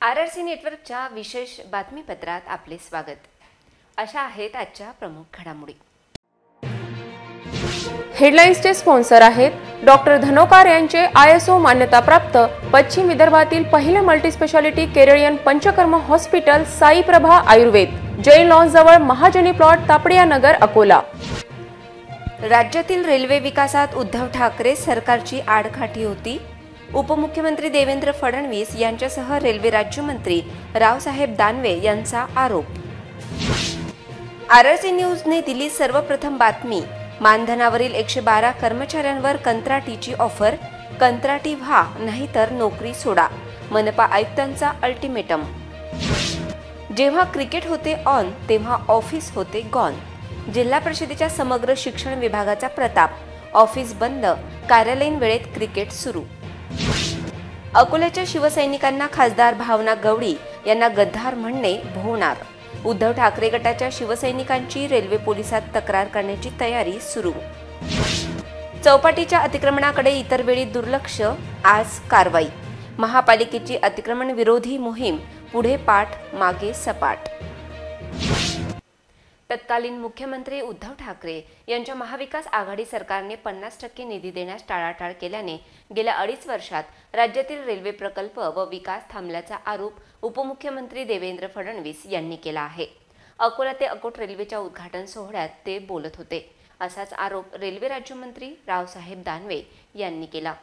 RRC नेटवर्कच्या विशेष बातमीपत्रात आपले स्वागत। अशा आहेत आजच्या प्रमुख घडामोडी। हेडलाइन्सचे स्पॉन्सर आहेत डॉक्टर धनोकार यांचे ISO मान्यताप्राप्त पश्चिम विदर्भातील पहिले मल्टीस्पेशालिटी केरळियन पंचकर्म हॉस्पिटल साई प्रभा आयुर्वेद, जैन लॉन्स जवळ महाजनी प्लॉट, तापडिया नगर, अकोला। राज्यातील रेल्वे विकासात उद्धव ठाकरे सरकारची आडकाठी होती। उपमुख्यमंत्री देवेंद्र फडणवीस यांच्यासह रेल्वे राज्यमंत्री रावसाहेब दानवे यांचा आरोप। RRC न्यूजने दिली सर्वप्रथम बातमी। मानधनावरील 112 कर्मचाऱ्यांवर कंत्राटीची ऑफर। कंत्राटी व्हा नाहीतर नोकरी सोडा, मनपा आयुक्तांचा अल्टिमेटम। जेव्हा क्रिकेट होते ऑन तेव्हा ऑफिस होते गॉन। जिल्हा परिषदेच्या समग्र शिक्षण विभागाचा प्रताप। ऑफिस बंद, कार्यालयीन वेळेत क्रिकेट सुरू। अकोल्याच्या शिवसैनिकांना खासदार भावना गवळी यांना गद्दार म्हणणे भोवणार। उद्धव ठाकरे गटाच्या शिवसैनिकांची रेल्वे पोलिसात तक्रार करण्याची तयारी सुरू। चौपाटीच्या अतिक्रमणाकडे इतर वेळी दुर्लक्ष, आज कारवाई। महापालिकेची अतिक्रमण विरोधी मोहीम पुढे पाठ मागे सपाट। तत्कालीन मुख्यमंत्री उद्धव ठाकरे यांच्या महाविकास आघाडी सरकारने 50% निधी देण्यास टाळाटाळ केल्याने गेल्या 2.5 वर्षात राज्यातील रेल्वे प्रकल्प व विकास थांबल्याचा आरोप उपमुख्यमंत्री देवेंद्र फडणवीस यांनी केला आहे। अकोला ते अकोट रेल्वेच्या उद्घाटन सोहळ्यात ते बोलत होते। असाच आरोप रेल्वे राज्यमंत्री रावसाहेब दानवे यांनी केला।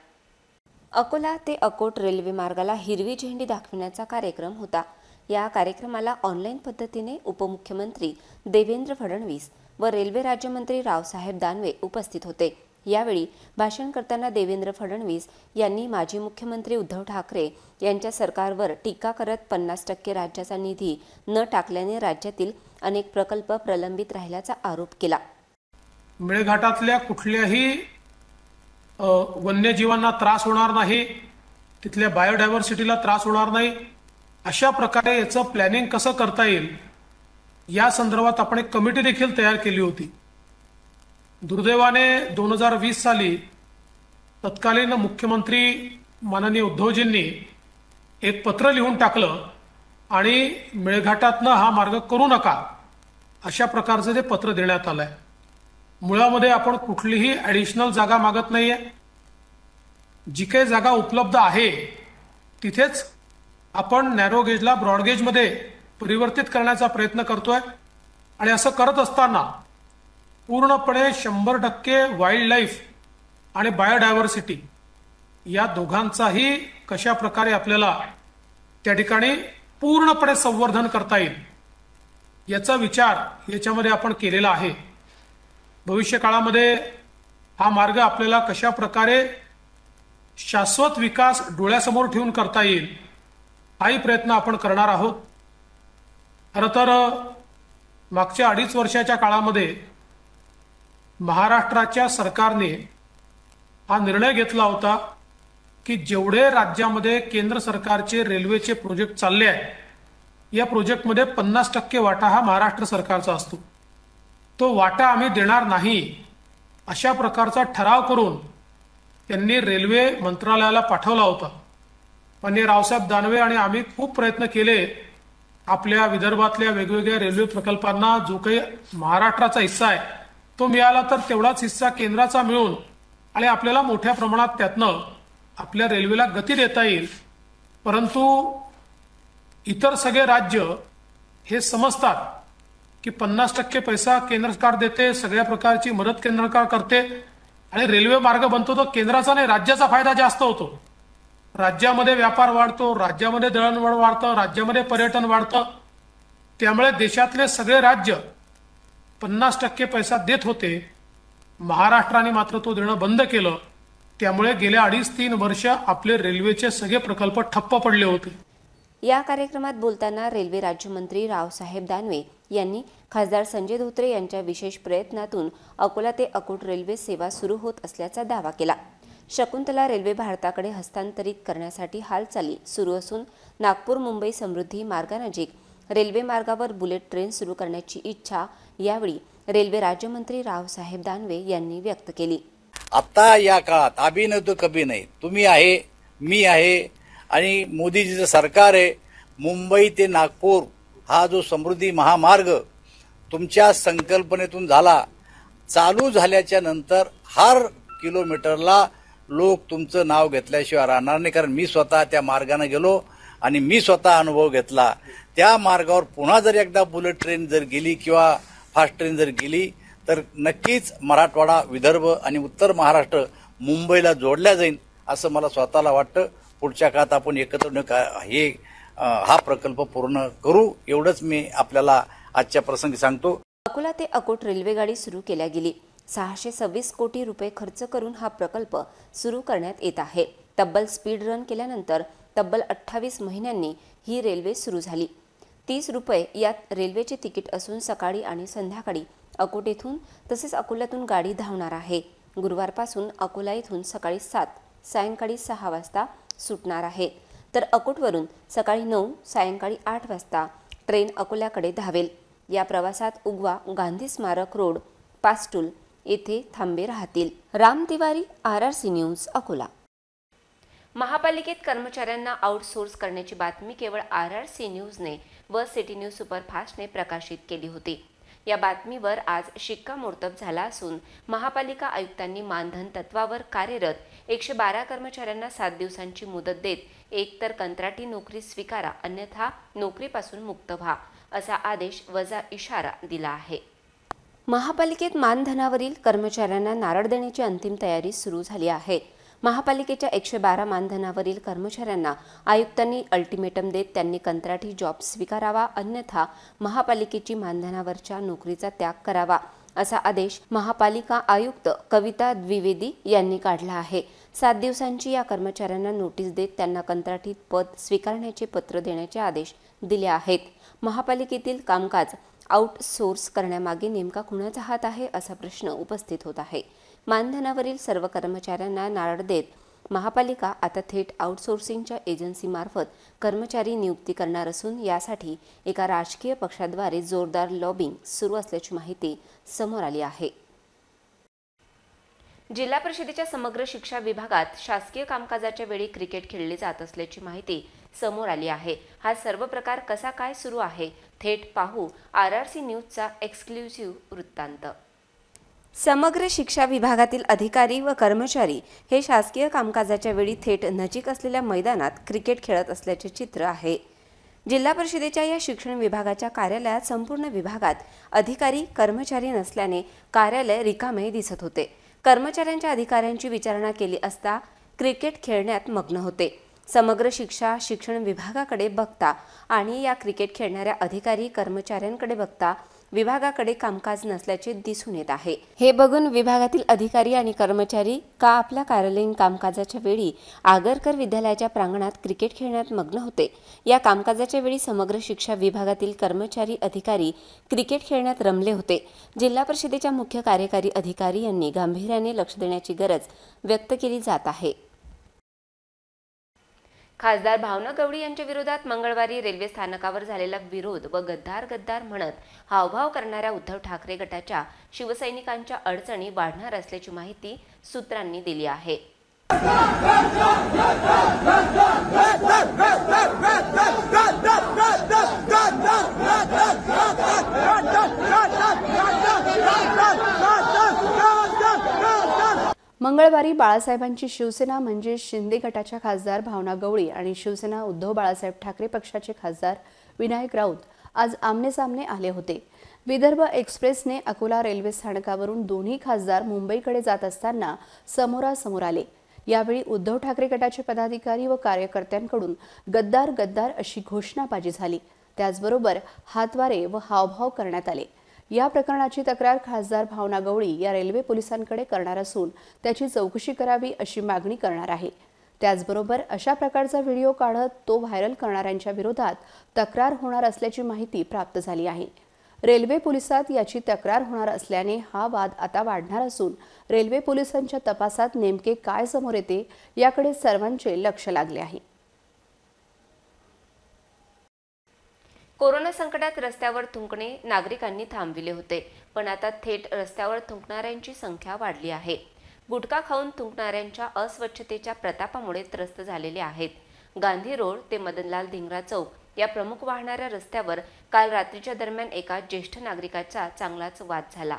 अकोला ते अकोट रेल्वे मार्गाला हिरवी झेंडी दाखविण्याचा कार्यक्रम होता। या कार्यक्रमाला ऑनलाईन पद्धतीने उपमुख्यमंत्री देवेंद्र फडणवीस व रेल्वे राज्यमंत्री रावसाहेब दानवे उपस्थित होते। यावेळी भाषण करताना देवेंद्र फडणवीस यांनी माजी मुख्यमंत्री उद्धव ठाकरे यांच्या सरकारवर टीका करत 50% राज्याचा निधी न टाकल्याने राज्यातील अनेक प्रकल्प प्रलंबित राहिल्याचा आरोप केला। मेळघाटातल्या कुठल्याही वन्यजीवांना त्रास होणार नाही, तिथल्या बायोडायव्हर्सिटीला त्रास होणार नाही, अशा प्रकारे याचं प्लॅनिंग कसं करता येईल या संदर्भात आपण एक कमिटी देखील तयार केली होती। दुर्दैवाने 2020 साली तत्कालीन मुख्यमंत्री माननीय उद्धवजींनी एक पत्र लिहून टाकलं आणि मेळघाटातनं हा मार्ग करू नका अशा प्रकारचं ते पत्र देण्यात आलंय। मुळामध्ये आपण कुठलीही ॲडिशनल जागा मागत नाहीये, जी काही जागा उपलब्ध आहे तिथेच आपण नॅरो गेजला ब्रॉड गेजमध्ये परिवर्तित करण्याचा प्रयत्न करतोय आणि असं करत असताना पूर्णपणे 100% वाईल्ड लाईफ आणि बायोडायव्हर्सिटी या दोघांचाही कशा प्रकारे आपल्याला त्या ठिकाणी पूर्णपणे संवर्धन करता येईल याचा विचार याच्यामध्ये आपण केलेला आहे। भविष्य काळामध्ये हा मार्ग आपल्याला कशा प्रकारे शाश्वत विकास डोळ्यासमोर ठेवून करता येईल हाही प्रयत्न आपण करणार आहोत। खरं तर मागच्या 2.5 वर्षाच्या काळामध्ये महाराष्ट्राच्या सरकारने हा निर्णय घेतला होता की जेवढे राज्यामध्ये केंद्र सरकारचे रेल्वेचे प्रोजेक्ट चालले आहेत या प्रोजेक्टमध्ये 50% वाटा हा महाराष्ट्र सरकारचा असतो, तो वाटा आम्ही देणार नाही अशा प्रकारचा ठराव करून त्यांनी रेल्वे मंत्रालयाला पाठवला होता। माननीय रावसाहेब दानवे आणि आम्ही खूप प्रयत्न केले, आपल्या विदर्भातल्या वेगवेगळ्या रेल्वे प्रकल्पांना जो काही महाराष्ट्राचा हिस्सा आहे तो मिळाला तर तेवढाच हिस्सा केंद्राचा मिळून आणि आपल्याला मोठ्या प्रमाणात त्यातनं आपल्या रेल्वेला गती देता येईल। परंतु इतर सगळे राज्य हे समजतात की 50% पैसा केंद्र सरकार देते, सगळ्या प्रकारची मदत केंद्र सरकार करते आणि रेल्वे मार्ग बनतो तो केंद्राचा नाही राज्याचा फायदा जास्त होतो। राज्यामध्ये व्यापार वाढतो, राज्यामध्ये दळणवळण वाढतं, राज्यामध्ये पर्यटन वाढतं। त्यामुळे देशातले सगळे राज्य 50% पैसा देत होते, महाराष्ट्राने मात्र तो देणं बंद केलं। त्यामुळे गेल्या 2.5-3 वर्ष आपले रेल्वेचे सगळे प्रकल्प ठप्प पडले होते। या कार्यक्रमात बोलताना रेल्वे राज्यमंत्री रावसाहेब दानवे यांनी खासदार संजय धोत्रे यांच्या विशेष प्रयत्नातून अकोला ते अकोट रेल्वे सेवा सुरू होत असल्याचा दावा केला। शकुंतला रेल्वे भारताकडे हस्तांतरित करण्यासाठी हालचाली सुरू असून नागपूर मुंबई समृद्धी मार्गानजीक रेल्वे मार्गावर बुलेट ट्रेन सुरू करण्याची इच्छा यावेळी रेल्वे राज्यमंत्री रावसाहेब दानवे यांनी व्यक्त केली। आता या काळात अभी नाही तो कभी नाही, तुम्ही आहे, मी आहे आणि मोदीजीचं सरकार आहे, मुंबई ते नागपूर हा जो समृद्धी महामार्ग तुमच्या संकल्पनेतून झाला, चालू झाल्याच्या नंतर हर किलोमीटरला लोक तुमचं नाव घेतल्याशिवाय राहणार नाही. कारण मी स्वतः त्या मार्गाने गेलो आणि मी स्वतः अनुभव घेतला. त्या मार्गावर पुन्हा जर एकदा बुलेट ट्रेन जर गेली किंवा फास्ट ट्रेन जर गेली तर नक्कीच मराठवाडा, विदर्भ आणि उत्तर महाराष्ट्र मुंबईला जोडल्या जाईल असं मला स्वतःला वाटतं. पुढच्या काळात आपण एकत्र हा प्रकल्प पूर्ण करू, एवढंच मी आपल्याला आजच्या प्रसंगी सांगतो. अकोला ते अकोट रेल्वेगाडी सुरू केल्या गेली. 626 कोटी रुपये खर्च करून हा प्रकल्प सुरू करण्यात येत आहे. तब्बल स्पीड रन केल्यानंतर तब्बल 28 महिन्यांनी ही रेल्वे सुरू झाली. 30 रुपये यात रेल्वेचे तिकीट असून सकाळी आणि संध्याकाळी अकोट येथून तसेच अकोल्यातून गाडी धावणार आहे. गुरुवारपासून अकोला येथून सकाळी 7 सायंकाळी 6 वाजता सुटणार आहे, तर अकोटवरून सकाळी 9 सायंकाळी 8 वाजता ट्रेन अकोल्याकडे धावेल. या प्रवासात उगवा, गांधी स्मारक रोड, पास्टूल येथे थांबे राहतील. Ram Tiwari, RRC news, Akola. महापालिकेत कर्मचाऱ्यांना आउटसोर्स करण्याची बातमी केवळ RRC न्यूजने व सिटी न्यूज सुपरफास्टने प्रकाशित केली होती. या बातमीवर आज शिक्कामोर्तब झाला असून महापालिका आयुक्तांनी मानधन तत्वावर कार्यरत 112 कर्मचाऱ्यांना 7 दिवसांची मुदत देत एकतर कंत्राटी नोकरी स्वीकारा अन्यथा नोकरीपासून मुक्त व्हा असा आदेश वजा इशारा दिला आहे. महापालिकेत मानधनावरील कर्मचाऱ्यांना नारळ देण्याची अंतिम तयारी सुरू झाली आहे. महापालिकेच्या 112 मानधनावरील कर्मचाऱ्यांना आयुक्तांनी अल्टिमेटम देत त्यांनी कंत्राटी जॉब स्वीकारावा अन्यथा महापालिकेची मानधनावरच्या नोकरीचा त्याग करावा असा आदेश महापालिका आयुक्त कविता द्विवेदी यांनी काढला आहे. 7 दिवसांची या कर्मचाऱ्यांना नोटीस देत त्यांना कंत्राटी पद स्वीकारण्याचे पत्र देण्याचे आदेश दिले आहेत. महापालिकेतील कामकाज आउटसोर्स करण्यामागे नेमका कुणाचा हात आहे असा प्रश्न उपस्थित होत आहे. मानधनावरील सर्व कर्मचाऱ्यांना नारळ देत महापालिका आता थेट आउटसोर्सिंगच्या एजन्सीमार्फत कर्मचारी नियुक्ती करणार असून यासाठी एका राजकीय पक्षाद्वारे जोरदार लॉबिंग सुरू असल्याची माहिती समोर आली आहे. जिल्हा परिषदेच्या समग्र शिक्षा विभागात शासकीय कामकाजाच्या वेळी क्रिकेट खेळले जात असल्याची माहिती समोर आली आहे. हा सर्व प्रकार कसा काय सुरू आहे थेट पाहू RRC न्यूजचा एक्सक्लुझिव्ह वृत्तांत. समग्र शिक्षा विभागातील अधिकारी व कर्मचारी हे शासकीय कामकाजाच्या वेळी थेट नजीक असलेल्या मैदानात क्रिकेट खेळत असल्याचे चित्र आहे. जिल्हा परिषदेच्या या शिक्षण विभागाच्या कार्यालयात संपूर्ण विभागात अधिकारी कर्मचारी नसल्याने कार्यालय रिकामे दिसत होते. कर्मचाऱ्यांच्या अधिकाऱ्यांची विचारणा केली असता क्रिकेट खेळण्यात मग्न होते. समग्र शिक्षा शिक्षण विभागाकडे बघता आणि या क्रिकेट खेळणाऱ्या अधिकारी कर्मचाऱ्यांकडे बघता विभागाकडे कामकाज नसल्याचे दिसून येत आहे. हे बघून विभागातील अधिकारी आणि कर्मचारी का आपल्या कार्यालयीन कामकाजाच्या वेळी आगरकर विद्यालयाच्या प्रांगणात क्रिकेट खेळण्यात मग्न होते. या कामकाजाच्या वेळी समग्र शिक्षा विभागातील कर्मचारी अधिकारी क्रिकेट खेळण्यात रमले होते. जिल्हा परिषदेच्या मुख्य कार्यकारी अधिकारी यांनी गांभीर्याने लक्ष देण्याची गरज व्यक्त केली जात आहे. खासदार भावना गवळी यांच्या विरोधात मंगळवारी रेल्वे स्थानकावर झालेला विरोध व गद्दार म्हणत हावभाव करणाऱ्या उद्धव ठाकरे गटाच्या शिवसैनिकांच्या अडचणी वाढणार असल्याची माहिती सूत्रांनी दिली आहे. मंगळवारी बाळासाहेबांची शिवसेना म्हणजे शिंदे गटाच्या खासदार भावना गवळी आणि शिवसेना उद्धव बाळासाहेब ठाकरे पक्षाचे खासदार विनायक राऊत आज आमनेसामने आले होते. विदर्भ एक्सप्रेसने अकोला रेल्वे स्थानकावरून दोन्ही खासदार मुंबईकडे जात असताना समोरासमोर आले. यावेळी उद्धव ठाकरे गटाचे पदाधिकारी व कार्यकर्त्यांकडून गद्दार अशी घोषणाबाजी झाली. त्याचबरोबर हातवारे व हावभाव करण्यात आले. या प्रकरणाची तक्रार खासदार भावना गवळी या रेल्वे पोलिसांकडे करणार असून त्याची चौकशी करावी अशी मागणी करणार आहे. त्याचबरोबर अशा प्रकारचा व्हिडिओ काढत तो व्हायरल करणाऱ्यांच्या विरोधात तक्रार होणार असल्याची माहिती प्राप्त झाली आहे. रेल्वे पोलिसात याची तक्रार होणार असल्याने हा वाद आता वाढणार असून रेल्वे पोलिसांच्या तपासात नेमके काय समोर येते याकडे सर्वांचे लक्ष लागले आहे. कोरोना संकटात रस्त्यावर थुंकणे नागरिकांनी थांबविले होते, पण आता थेट रस्त्यावर थुंकणाऱ्यांची संख्या वाढली आहे. गुटखा खाऊन थुंकणाऱ्यांच्या अस्वच्छतेच्या प्रतापामुळे त्रस्त झालेले आहेत. गांधी रोड ते मदनलाल धिंगरा चौक या प्रमुख वाहणाऱ्या रस्त्यावर काल रात्रीच्या दरम्यान एका ज्येष्ठ नागरिकाचा चांगलाच वाद झाला.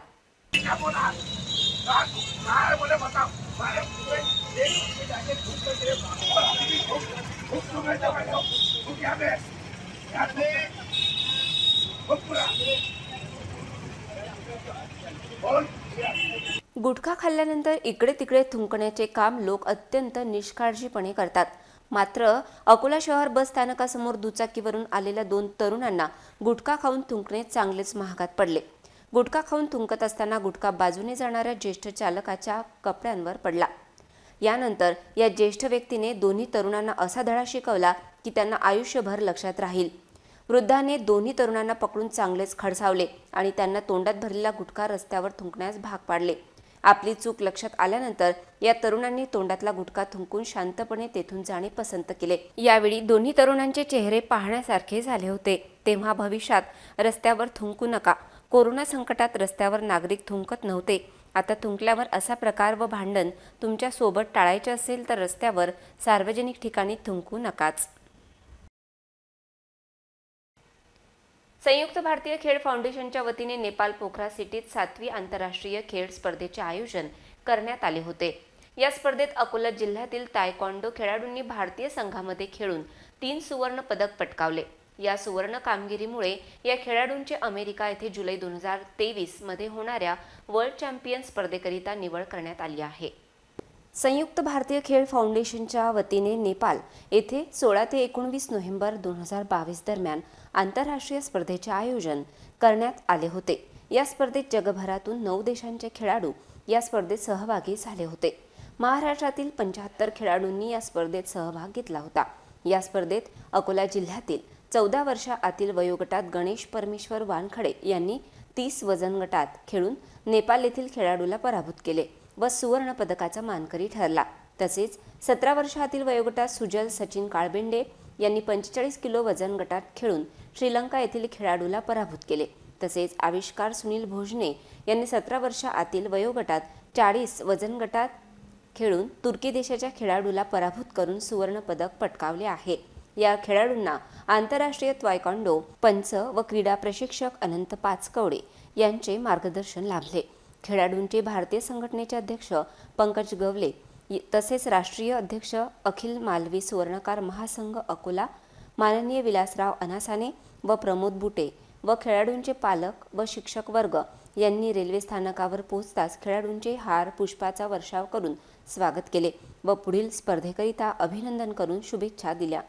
गुटखा खाल्ल्यानंतर इकडे तिकडे थुंकण्याचे काम लोक अत्यंत निष्काळजीपणे करतात. मात्र अकोला शहर बस स्थानकासमोर दुचाकीवरून आलेल्या 2 तरुणांना गुटखा खाऊन थुंकणे चांगलेच महागात पडले. गुटखा खाऊन थुंकत असताना गुटखा बाजूने जाणाऱ्या ज्येष्ठ चालकाच्या कपड्यांवर पडला. यानंतर या ज्येष्ठ व्यक्तीने दोन्ही तरुणांना असा धडा शिकवला की त्यांना आयुष्यभर लक्षात राहील. वृद्धाने दोन्ही तरुणांना पकडून चांगलेच खडसावले आणि त्यांना तोंडात भरलेला गुटखा रस्त्यावर थुंकण्यास भाग पाडले. आपली चूक लक्षात आल्यानंतर या तरुणांनी तोंडातला गुटखा थुंकून शांतपणे तेथून जाणे पसंत केले. यावेळी दोन्ही तरुणांचे चेहरे पाहण्यासारखे झाले होते. तेव्हा भविष्यात रस्त्यावर थुंकू नका. कोरोना संकटात रस्त्यावर नागरिक थुंकत नव्हते. आता थुंकल्यावर असा प्रकार व भांडण तुमच्या सोबत टाळायचे असेल तर रस्त्यावर सार्वजनिक ठिकाणी थुंकू नकाच. संयुक्त भारतीय खेळ फाउंडेशनच्या वतीने नेपाल पोखरा सिटीत 7वी आंतरराष्ट्रीय खेळ स्पर्धेचे आयोजन करण्यात आले होते. या स्पर्धेत अकोला जिल्ह्यातील तायक्वांडो खेळाडूंनी भारतीय संघामध्ये खेळून 3 सुवर्ण पदक पटकावले. या सुवर्ण कामगिरीमुळे या खेळाडूंची अमेरिका येथे जुलै 2023 मध्ये होणाऱ्या वर्ल्ड चॅम्पियन स्पर्धेकरिता निवड करण्यात आली आहे. संयुक्त भारतीय खेळ फाउंडेशनच्या वतीने नेपाल येथे 16 ते 19 नोव्हेंबर 2022 दरम्यान आंतरराष्ट्रीय स्पर्धेचे आयोजन करण्यात आले होते. या स्पर्धेत जगभरातून 9 देशांचे खेळाडू या स्पर्धेत सहभागी झाले होते. महाराष्ट्रातील 75 खेळाडूंनी या स्पर्धेत सहभाग घेतला होता. या स्पर्धेत अकोला जिल्ह्यातील 14 वर्षाआतील वयोगटात गणेश परमेश्वर वानखडे यांनी 30 वजन गटात खेळून नेपाळ येथील खेळाडूला पराभूत केले व सुवर्ण पदकाचा मानकरी ठरला. तसेच 17 वर्षातील वयोगटात सुजल सचिन काळबेंडे यांनी 45 किलो वजन गटात खेळून श्रीलंका येथील खेळाडूला पराभूत केले. तसेच आविष्कार सुनील भोजने यांनी 17 वर्षाआतील वयोगटात 40 वजन गटात खेळून तुर्की देशाच्या खेळाडूला पराभूत करून सुवर्ण पदक पटकावले आहे. या खेळाडूंना आंतरराष्ट्रीय तायक्वांडो पंच व क्रीडा प्रशिक्षक अनंत पाचकवडे यांचे मार्गदर्शन लाभले. खेळाडूंचे भारतीय संघटनेचे अध्यक्ष पंकज गवले तसेच राष्ट्रीय अध्यक्ष अखिल मालवी सुवर्णकार महासंघ अकोला माननीय विलासराव अनासाने व प्रमोद बुटे व खेळाडूंचे पालक व शिक्षक वर्ग यांनी रेल्वे स्थानकावर पोहोचताच खेळाडूंचे हार पुष्पाचा वर्षाव करून स्वागत केले व पुढील स्पर्धेकरिता अभिनंदन करून शुभेच्छा दिल्या.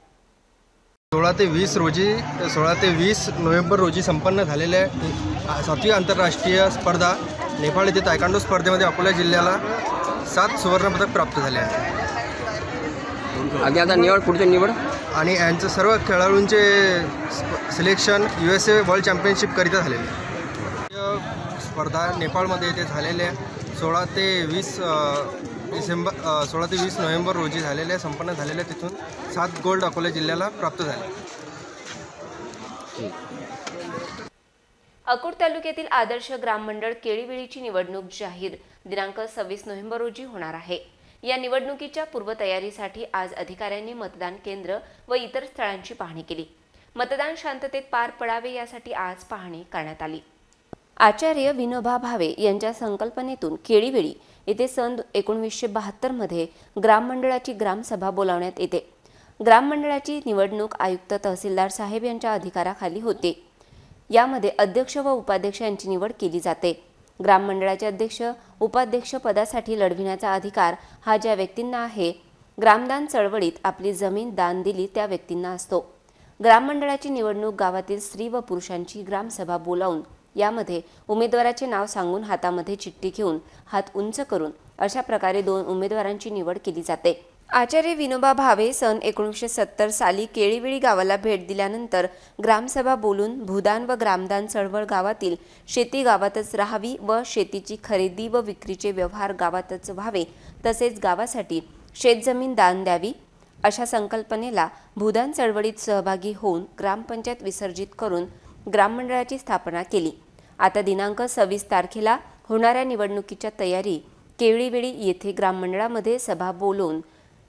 16 ते 20 नोव्हेंबर रोजी संपन्न झालेल्या 7वी आंतरराष्ट्रीय स्पर्धा नेपाळ येथे तायक्वांडो स्पर्धेमध्ये अकोला जिल्ह्याला 7 सुवर्णपदक प्राप्त झाले आहे. आता पुढची निवड आणि यांचं सर्व खेळाडूंचे सिलेक्शन USA वर्ल्ड चॅम्पियनशिप करिता झालेले स्पर्धा नेपाळमध्ये येथे झालेल्या 16 ते 20 नोव्हेंबर रोजी झालेल्या संपन्न झालेल्या तिथून 7 गोल्ड अकोला जिल्ह्याला प्राप्त झाले. अकोट तालुक्यातील आदर्श ग्राम मंडळ केळीवेळीची निवडणूक जाहीर दिनांक 26 नोव्हेंबर रोजी होणार आहे. या निवडणुकीच्या पूर्वतयारीसाठी आज अधिकाऱ्यांनी मतदान केंद्र व इतर स्थळांची पाहणी केली. मतदान शांततेत पार पडावे यासाठी आज पाहणी करण्यात आली. आचार्य विनोबा भावे यांच्या संकल्पनेतून केळीवेळी येथे सन 1972 मध्ये ग्राम मंडळाची ग्रामसभा बोलावण्यात येते. ग्राम मंडळाची निवडणूक आयुक्त तहसीलदार साहेब यांच्या अधिकाराखाली होते. यामध्ये अध्यक्ष व उपाध्यक्ष यांची निवड केली जाते. ग्राम मंडळाचे अध्यक्ष उपाध्यक्ष पदासाठी लढविण्याचा अधिकार हा ज्या व्यक्तींना आहे, ग्रामदान चळवळीत आपली जमीन दान दिली त्या व्यक्तींना असतो. ग्राम मंडळाची निवडणूक गावातील स्त्री व पुरुषांची ग्रामसभा बोलावून यामध्ये उमेदवाराचे नाव सांगून हातामध्ये चिठ्ठी घेऊन हात उंच करून अशा प्रकारे 2 उमेदवारांची निवड केली जाते. आचार्य विनोबा भावे सन 1970 साली केळीवेळी गावाला भेट दिल्यानंतर ग्रामसभा बोलून भूदान व ग्रामदान चळवळ गावातील शेती गावातच राहावी व शेतीची खरेदी व विक्रीचे व्यवहार गावातच व्हावे तसेच गावासाठी शेतजमीन दान द्यावी अशा संकल्पनेला भूदान चळवळीत सहभागी होऊन ग्रामपंचायत विसर्जित करून ग्राम मंडळाची स्थापना केली. आता दिनांक 26 तारखेला होणाऱ्या निवडणुकीच्या तयारी केळीवेळी येथे ग्राम मंडळामध्ये सभा बोलवून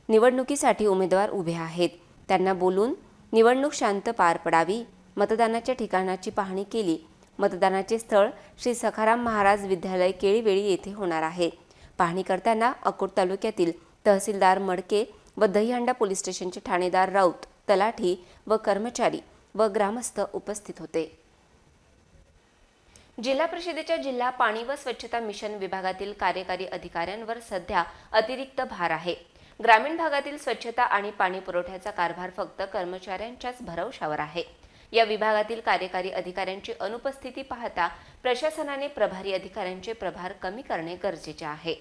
निवडणुकीसाठी उमेदवार उभे आहेत. त्यांना बोलून निवडणूक शांत पार पडावी, मतदानाच्या ठिकाणाची पाहणी केली। मतदानाचे स्थळ श्री सखाराम महाराज विद्यालय केळीवेळी येथे होणार आहे। पाहणी करताना अकोट तालुक्यातील तहसीलदार मडके व दहीहंडा पोलीस स्टेशनचे ठाणेदार राऊत, तलाठी व कर्मचारी व ग्रामस्थ उपस्थित होते। जिल्हा परिषदेच्या जिल्हा पाणी व स्वच्छता मिशन विभागातील कार्यकारी अधिकाऱ्यांवर सध्या अतिरिक्त भार आहे। ग्रामीण भागातील स्वच्छता आणि पाणी पुरवठ्याचा कारभार फक्त कर्मचाऱ्यांच्याच भरवशावर आहे। या विभागातील कार्यकारी अधिकाऱ्यांची अनुपस्थिती पाहता प्रशासनाने प्रभारी अधिकाऱ्यांचे प्रभार कमी करणे गरजेचे आहे।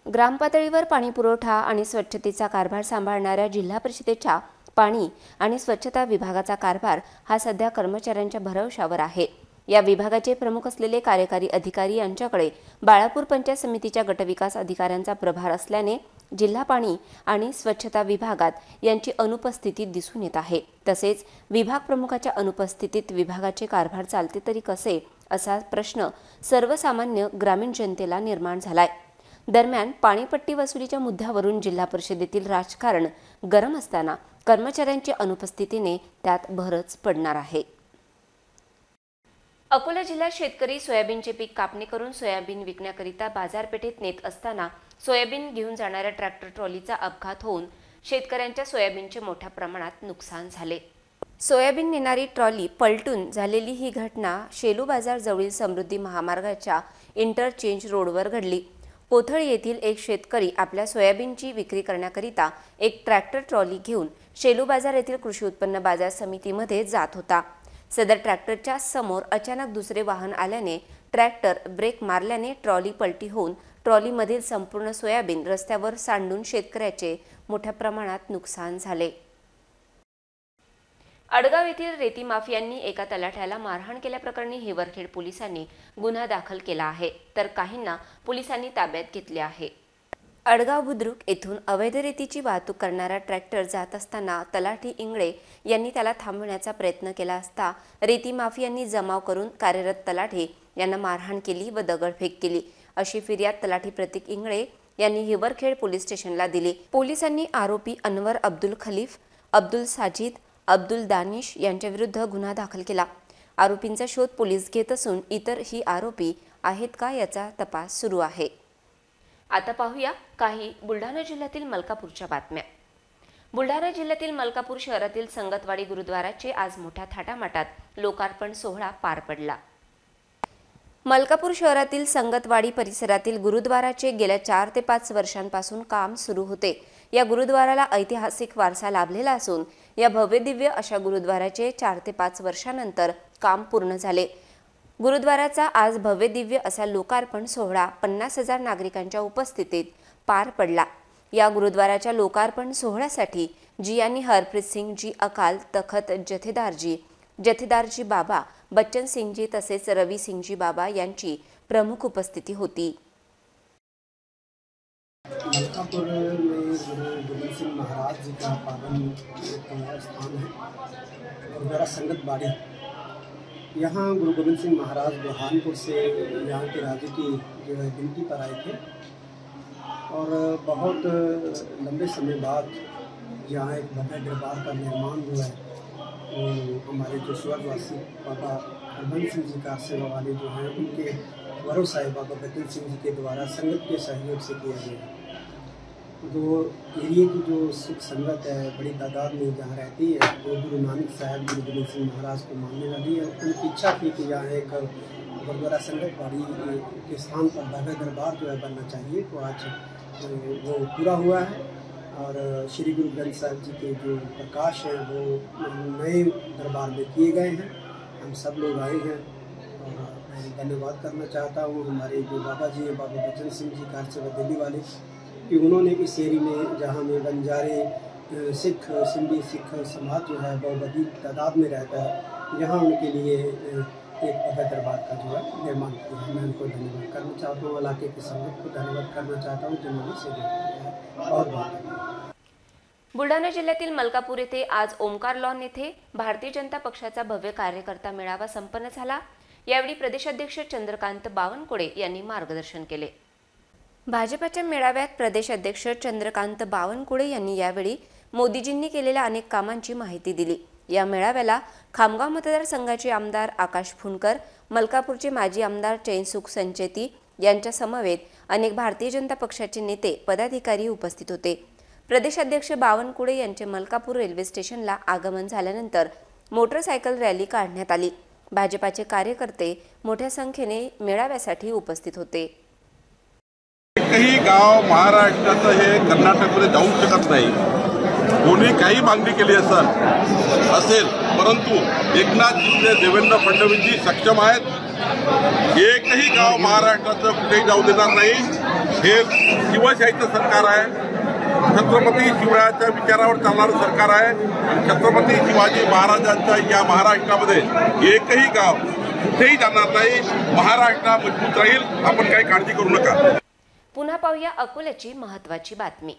ग्रामपातळीवर पाणी पुरवठा आणि स्वच्छतेचा कारभार सांभाळणाऱ्या जिल्हा परिषदेच्या पाणी आणि स्वच्छता विभागाचा कारभार हा सध्या कर्मचाऱ्यांच्या भरवशावर आहे। या विभागाचे प्रमुख असलेले कार्यकारी अधिकारी यांच्याकडे बाळापूर पंचायत समितीच्या गटविकास अधिकाऱ्यांचा प्रभार असल्याने जिल्हा पाणी आणि स्वच्छता विभागात यांची अनुपस्थिती दिसून येत आहे। तसेच विभाग प्रमुखाच्या अनुपस्थितीत विभागाचे कारभार चालते तरी कसे, असा प्रश्न सर्वसामान्य ग्रामीण जनतेला निर्माण झालाय। दरम्यान पाणीपट्टी वसुलीच्या मुद्द्यावरून जिल्हा परिषदेतील राजकारण गरम असताना कर्मचाऱ्यांच्या अनुपस्थितीने त्यात भरच पडणार आहे। अकोला जिल्ह्यात शेतकरी सोयाबीनचे पीक कापणी करून सोयाबीन विकण्याकरिता बाजारपेठेत नेत असताना सोयाबीन घेऊन जाणाऱ्या ट्रॅक्टर ट्रॉलीचा अपघात होऊन शेतकऱ्यांच्या सोयाबीनचे मोठ्या प्रमाणात नुकसान झाले। सोयाबीन नेणारी ट्रॉली पलटून झालेली ही घटना शेलू बाजार जवळील समृद्धी महामार्गाच्या इंटरचेंज रोडवर घडली। कोथळी येथील एक शेतकरी आपल्या सोयाबीनची विक्री करण्याकरिता एक ट्रॅक्टर ट्रॉली घेऊन शेलू बाजार येथील कृषी उत्पन्न बाजार समितीमध्ये जात होता। सदर ट्रॅक्टरच्या समोर अचानक दुसरे वाहन आल्याने ट्रॅक्टर ब्रेक मारल्याने ट्रॉली पलटी होऊन ट्रॉलीमधील संपूर्ण सोयाबीन रस्त्यावर सांडून शेतकऱ्याचे मोठ्या प्रमाणात नुकसान झाले। अडगाव येथील रेती माफियांनी एका तलाठ्याला मारहाण केल्याप्रकरणी हिवरखेड पोलिसांनी गुन्हा दाखल केला आहे, तर काहींना पोलिसांनी ताब्यात घेतले आहे। अडगाव बुद्रुक येथून अवैध रेतीची वाहतूक करणारा ट्रॅक्टर जात असताना तलाठी इंगळे यांनी त्याला थांबवण्याचा प्रयत्न केला असता रेती माफियांनी जमाव करून कार्यरत तलाठी यांना मारहाण केली व दगडफेक केली, अशी फिर्याद तलाठी प्रतीक इंगळे यांनी हिवरखेड पोलीस स्टेशनला दिली। पोलिसांनी आरोपी अनवर अब्दुल खलीफ, अब्दुल साजिद, अब्दुल दानिश यांच्या विरुद्ध गुन्हा दाखल केला। आरोपींचा शोध पोलीस घेत असून इतरही आरोपी आहेत का याचा तपास सुरू आहे। आता पाहूया काही बुलढाणा जिल्ह्यातील मलकापूरच्या बातम्या। बुलढाणा जिल्ह्यातील मलकापूर शहरातील संगतवाडी गुरुद्वाराचे आज मोठ्या थाटामाटात लोकार्पण सोहळा पार पडला। मलकापूर शहरातील संगतवाडी परिसरातील गुरुद्वाराचे गेल्या 4 ते 5 वर्षांपासून काम सुरू होते। या गुरुद्वाराला ऐतिहासिक वारसा लाभलेला असून या भव्य दिव्य अशा गुरुद्वाराचे 4 ते 5 वर्षांनंतर काम पूर्ण झाले। गुरुद्वाराचा आज भव्य दिव्य असा लोकार्पण सोहळा 50,000 नागरिकांच्या उपस्थितीत पार पडला। या गुरुद्वाराच्या लोकार्पण सोहळ्यासाठी जियानी हरप्रीत सिंग जी अकाल तखत जथेदारजी बाबा बच्चन सिंगजी तसेच रवि सिंगजी बाबा यांची प्रमुख उपस्थिती होती। मलकापुर में गुरु गोविंद सिंह महाराज जी का पावन स्थान है, गुरुद्वारा संगतवाड़ी। यहाँ गुरु गोविंद सिंह महाराज बुरहानपुर से यहाँ के राजे की जो है ड्यूटी पर आए थे और बहुत लंबे समय बाद यहाँ एक भव्य दरबार का निर्माण हुआ है। हमारे जो स्वर्गवासी बाबा हरबंस सिंह जी का सेवा वाले जो हैं उनके वरो साहिब बाबा बच्चन सिंह जी के द्वारा संगत के सहयोग से किया गया है। तो एरिए की जो सिख संगत है बड़ी तादाद में जहाँ रहती है, वो गुरु नानक साहब गुरु गोविंद सिंह महाराज को मानने वाली है। उनकी इच्छा थी कि यहाँ एक गुरुद्वारा संगतवाड़ी के स्थान पर भव्य दरबार जो है बनना चाहिए, तो आज वो पूरा हुआ है। और श्री गुरु ग्रंथ साहिब जी के जो प्रकाश हैं वो नए दरबार में किए गए हैं। हम सब लोग आए हैं और मैं धन्यवाद करना चाहता हूँ हमारे जो बाबा जी हैं बाबा बच्चन सिंह जी कार से दिल्ली वाले, कि उन्होंने इस एरिया में जहाँ में बंजारे सिख सिंधी सिख समाज जो है बहुत बड़ी तादाद में रहता है, यहाँ उनके लिए एक भव्य दरबार का जो है निर्माण किया है। मैं उनको धन्यवाद करना चाहता हूँ, इलाके की संगत को धन्यवाद करना चाहता हूँ जिन्होंने सेवा की है। बहुत बहुत बुलढाणा जिल्ह्यातील मलकापूर येथे आज ओमकार लॉन येथे भारतीय जनता पक्षाचा भव्य कार्यकर्ता मेळावा संपन्न झाला। यावेळी प्रदेशाध्यक्ष चंद्रकांत बावनकुळे यांनी मार्गदर्शन केले। भाजपच्या मेळाव्यात प्रदेशाध्यक्ष चंद्रकांत बावनकुळे यांनी यावेळी मोदीजींनी केलेल्या अनेक कामांची माहिती दिली। या मेळाव्याला खामगाव मतदारसंघाचे आमदार आकाश फुंडकर, मलकापूरचे माजी आमदार चैनसुख संचेती यांच्या समवेत अनेक भारतीय जनता पक्षाचे नेते, पदाधिकारी उपस्थित होते। प्रदेशाध्यक्ष बावनकुळे यांचे मलकापूर रेल्वे स्टेशनला आगमन झाल्यानंतर मोटरसायकल रॅली काढण्यात आली। भाजपाचे कार्यकर्ते मोठ्या संख्येने मेळाव्यासाठी उपस्थित होते। एकही गाव महाराष्ट्राचं हे कर्नाटकमध्ये जाऊ शकत नाही। कोणी काही मागणी केली असेल, परंतु एकनाथ शिंदे, देवेंद्र फडणवीसजी सक्षम आहेत। एकही गाव महाराष्ट्राचं कुठेही जाऊ देणार नाही। हे शिवशाहीचं सरकार आहे, छत्रपती शिवरायांच्या विचारावर चालणारं सरकार आहे। छत्रपती शिवाजी महाराजांच्या या महाराष्ट्रामध्ये एकही गाव कुठेही जाणार नाही। महाराष्ट्र मजबूत राहील, आपण काही काळजी करू नका। पुन्हा पाहूया अकोल्याची महत्त्वाची बातमी।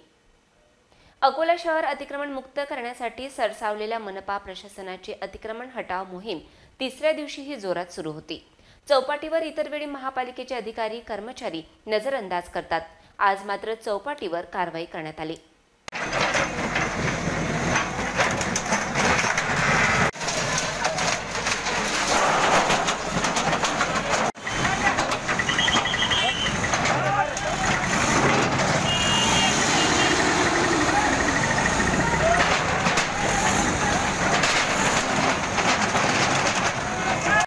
अकोला शहर अतिक्रमण मुक्त करण्यासाठी सरसावलेल्या मनपा प्रशासनाची अतिक्रमण हटाव मोहीम तिसऱ्या दिवशीही जोरात सुरू होती। चौपाटीवर इतर वेळी महापालिकेचे अधिकारी, कर्मचारी नजरअंदाज करतात। आज मात्र चौपाटीवर कारवाई करण्यात आली।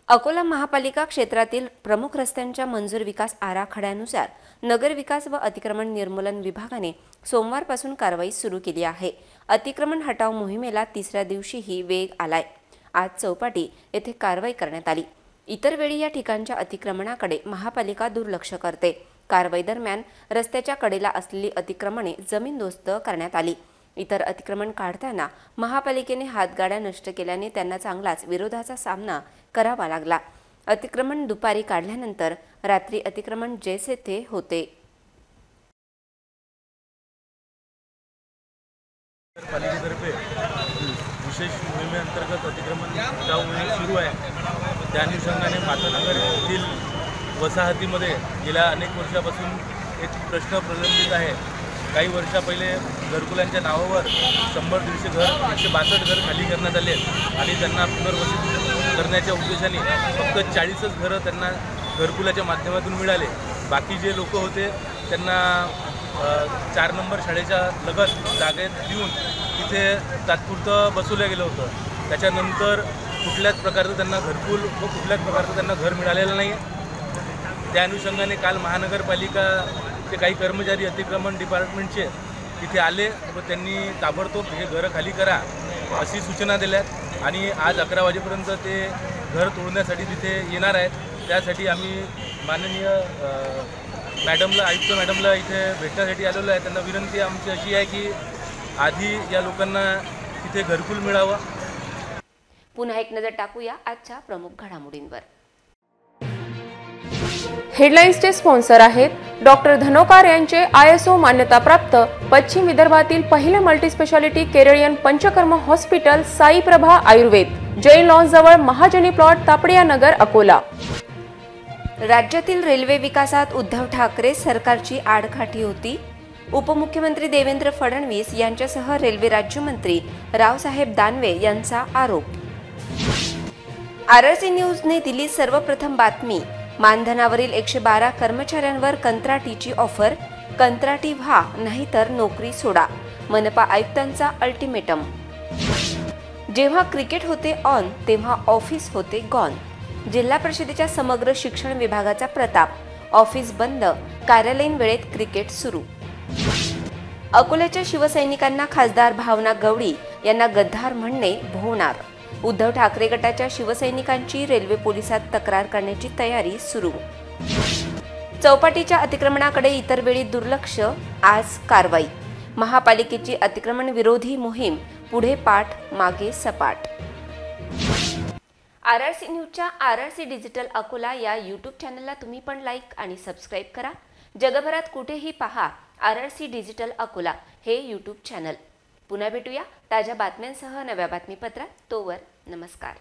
अकोला महापालिका क्षेत्रातील प्रमुख रस्त्यांच्या मंजूर विकास आराखड्यानुसार नगर विकास व अतिक्रमण निर्मूलन विभागाने सोमवारपासून कारवाई सुरू केली आहे। अतिक्रमण हटाव मोहिमेला तिसऱ्या दिवशीही वेग आलाय। आज चौपाटी येथे कारवाई करण्यात आली। इतर वेळी या ठिकाणच्या अतिक्रमणाकडे महापालिका दुर्लक्ष करते। कारवाई दरम्यान रस्त्याच्या कडेला असलेली अतिक्रमणे जमीनदोस्त करण्यात आली। इतर अतिक्रमण काढताना महापालिकेने हातगाड्या नष्ट केल्याने त्यांना चांगलाच विरोधाचा सामना करावा लागला। अतिक्रमण दुपारी काढल्यानंतर रात्री अतिक्रमण जैसे थे होते। पालिकेतर्फे विशेष मोहिमेअंतर्गत अतिक्रमण हटाव मोहीम सुरू आहे। त्या अनुषंगाने मातानगर येथील वसाहतीमध्ये गेल्या अनेक वर्षापासून एक प्रश्न प्रलंबित आहे। काही वर्षा पहिले घरकुलांच्या नावावर 100-150 घर, 162 घर खाली करण्यात आले आणि त्यांना पुनर्वसित करण्याच्या उद्देशाने फक्त 40च घरं त्यांना घरकुलाच्या माध्यमातून मिळाले। बाकी जे लोक होते त्यांना 4 नंबर शाळेच्या लगत जागेत देऊन तिथे तात्पुरतं बसवलं गेलं होतं। त्याच्यानंतर कुठल्याच प्रकारचं त्यांना घरकुल व कुठल्याच प्रकारचं त्यांना घर मिळालेलं नाही। त्या अनुषंगाने काल महानगरपालिकाचे काही कर्मचारी अतिक्रमण डिपार्टमेंटचे तिथे आले व त्यांनी ताबडतोब हे घरं खाली करा अशी सूचना दिल्यात आणि आज 11 वाजेपर्यंत ते घर तोडण्यासाठी तिथे येणार आहेत। त्यासाठी आम्ही माननीय मॅडमला, आयुक्त मॅडमला इथे भेटण्यासाठी आलेलो आहे। त्यांना विनंती आमची अशी आहे की आधी या लोकांना तिथे घरकुल मिळावं। पुन्हा एक नजर टाकूया आजच्या प्रमुख घडामोडींवर। हेडलाईन्सचे स्पॉन्सर आहेत डॉक्टर धनोकार यांचे ISO मान्यताप्राप्त पश्चिम विदर्भातील पहिले मल्टीस्पेशालिटी केरळियन पंचकर्म हॉस्पिटल साई प्रभा आयुर्वेद, जैन लॉन्स जवळ महाजनी प्लॉट, तापडिया नगर, अकोला। राज्यातील रेल्वे विकासात उद्धव ठाकरे सरकारची आडकाठी होती। उपमुख्यमंत्री देवेंद्र फडणवीस यांच्यासह रेल्वे राज्यमंत्री रावसाहेब दानवे यांचा आरोप। RRC न्यूजने दिली सर्वप्रथम बातमी। मानधनावरील 112 कर्मचाऱ्यांवर कंत्राटीची ऑफर, कंत्राटी व्हा नाहीतर नोकरी सोडा, मनपा आयुक्तांचा अल्टिमेटम। जेव्हा क्रिकेट होते ऑन तेव्हा ऑफिस होते गॉन। जिल्हा परिषदेच्या समग्र शिक्षण विभागाचा प्रताप, ऑफिस बंद, कार्यालयीन वेळेत क्रिकेट सुरू। अकोल्याच्या शिवसैनिकांना खासदार भावना गवळी यांना गद्दार म्हणणे भोवणार। उद्धव ठाकरे गटाच्या शिवसैनिकांची रेल्वे पोलिसात तक्रार करण्याची तयारी सुरू। चौपाटीच्या अतिक्रमणाकडे इतर वेळी दुर्लक्ष, आज कारवाई। महापालिकेची अतिक्रमण विरोधी मोहीम पुढे पाठ मागे सपाट। RRC न्यूजच्या RRC डिजिटल अकोला या यूट्यूब चॅनलला तुम्ही पण लाईक आणि सबस्क्राईब करा। जगभरात कुठेही पहा RRC डिजिटल अकोला हे यूट्यूब चॅनल। पुन्हा भेटूया ताज्या बातम्यांसह नव्या बातमीपत्रात। तोवर नमस्कार।